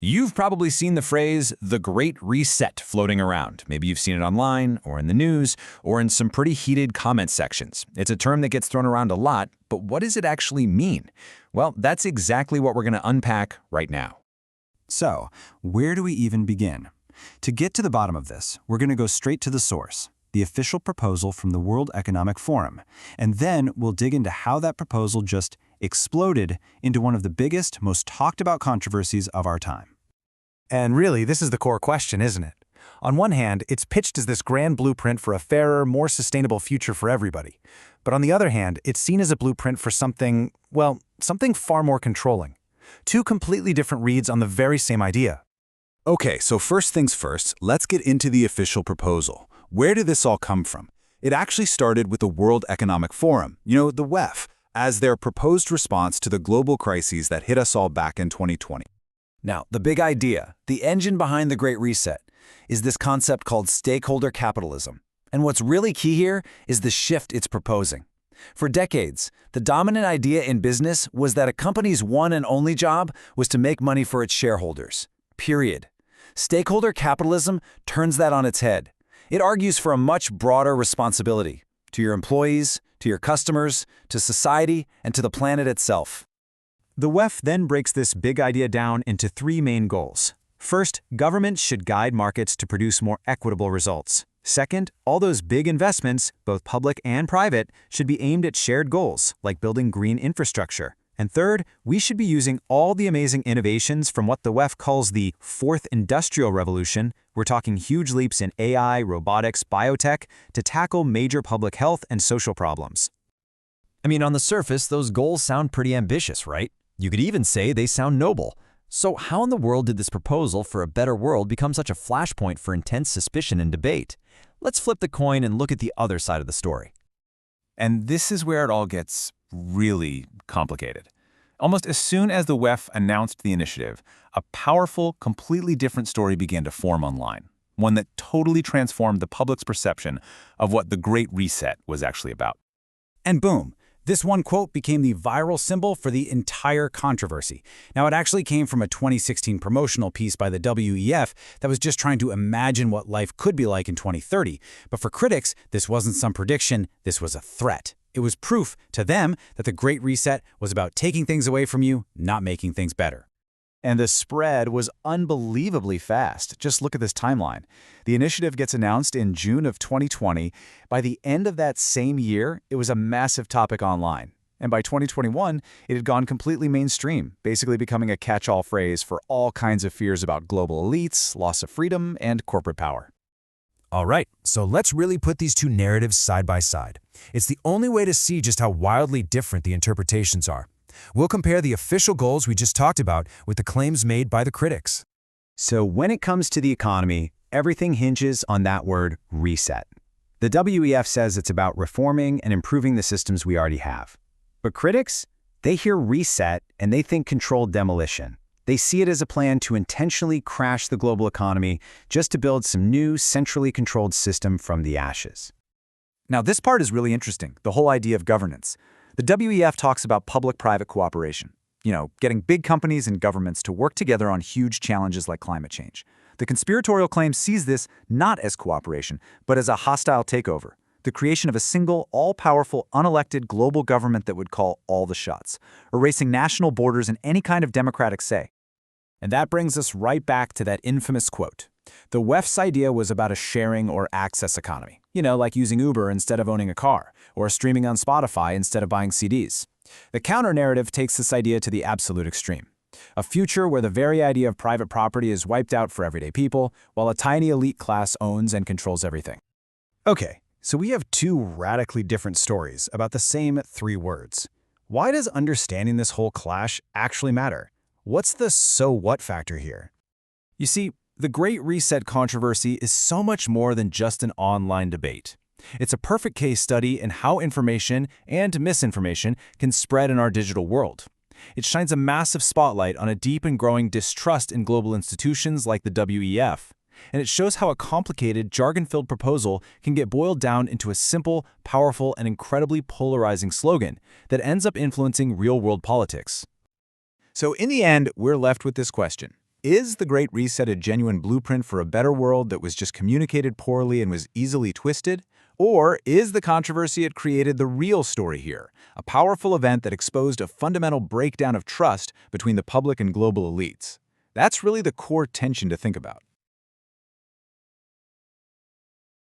You've probably seen the phrase, the Great Reset, floating around. Maybe you've seen it online, or in the news, or in some pretty heated comment sections. It's a term that gets thrown around a lot, but what does it actually mean? Well, that's exactly what we're going to unpack right now. So, where do we even begin? To get to the bottom of this, we're going to go straight to the source, the official proposal from the World Economic Forum, and then we'll dig into how that proposal just exploded into one of the biggest, most talked about controversies of our time. And really, this is the core question, isn't it? On one hand, it's pitched as this grand blueprint for a fairer, more sustainable future for everybody. But on the other hand, it's seen as a blueprint for something, well, something far more controlling. Two completely different reads on the very same idea. Okay, so first things first, let's get into the official proposal. Where did this all come from? It actually started with the World Economic Forum, the WEF, as their proposed response to the global crises that hit us all back in 2020. Now, the big idea, the engine behind the Great Reset, is this concept called stakeholder capitalism. And what's really key here is the shift it's proposing. For decades, the dominant idea in business was that a company's one and only job was to make money for its shareholders. Period. Stakeholder capitalism turns that on its head. It argues for a much broader responsibility to your employees, to your customers, to society, and to the planet itself. The WEF then breaks this big idea down into three main goals. First, governments should guide markets to produce more equitable results. Second, all those big investments, both public and private, should be aimed at shared goals, like building green infrastructure. And third, we should be using all the amazing innovations from what the WEF calls the Fourth Industrial Revolution, we're talking huge leaps in AI, robotics, biotech, to tackle major public health and social problems. I mean, on the surface, those goals sound pretty ambitious, right? You could even say they sound noble. So how in the world did this proposal for a better world become such a flashpoint for intense suspicion and debate? Let's flip the coin and look at the other side of the story. And this is where it all gets really complicated. Almost as soon as the WEF announced the initiative, a powerful, completely different story began to form online, one that totally transformed the public's perception of what the Great Reset was actually about. And boom, this one quote became the viral symbol for the entire controversy. Now, it actually came from a 2016 promotional piece by the WEF that was just trying to imagine what life could be like in 2030. But for critics, this wasn't some prediction, this was a threat. It was proof to them that the Great Reset was about taking things away from you, not making things better. And the spread was unbelievably fast. Just look at this timeline. The initiative gets announced in June of 2020. By the end of that same year, it was a massive topic online. And by 2021, it had gone completely mainstream, basically becoming a catch-all phrase for all kinds of fears about global elites, loss of freedom, and corporate power. All right, so let's really put these two narratives side by side. It's the only way to see just how wildly different the interpretations are. We'll compare the official goals we just talked about with the claims made by the critics. So when it comes to the economy, everything hinges on that word reset. The WEF says it's about reforming and improving the systems we already have. But critics, they hear reset and they think controlled demolition. They see it as a plan to intentionally crash the global economy just to build some new, centrally controlled system from the ashes. Now, this part is really interesting, the whole idea of governance. The WEF talks about public-private cooperation, getting big companies and governments to work together on huge challenges like climate change. The conspiratorial claim sees this not as cooperation, but as a hostile takeover, the creation of a single, all-powerful, unelected global government that would call all the shots, erasing national borders and any kind of democratic say. And that brings us right back to that infamous quote. The WEF's idea was about a sharing or access economy, like using Uber instead of owning a car, or streaming on Spotify instead of buying CDs. The counter-narrative takes this idea to the absolute extreme. A future where the very idea of private property is wiped out for everyday people, while a tiny elite class owns and controls everything. Okay, so we have two radically different stories about the same three words. Why does understanding this whole clash actually matter? What's the so what factor here? You see, the Great Reset controversy is so much more than just an online debate. It's a perfect case study in how information and misinformation can spread in our digital world. It shines a massive spotlight on a deep and growing distrust in global institutions like the WEF. And it shows how a complicated, jargon-filled proposal can get boiled down into a simple, powerful, and incredibly polarizing slogan that ends up influencing real-world politics. So in the end, we're left with this question. Is the Great Reset a genuine blueprint for a better world that was just communicated poorly and was easily twisted? Or is the controversy it created the real story here, a powerful event that exposed a fundamental breakdown of trust between the public and global elites? That's really the core tension to think about.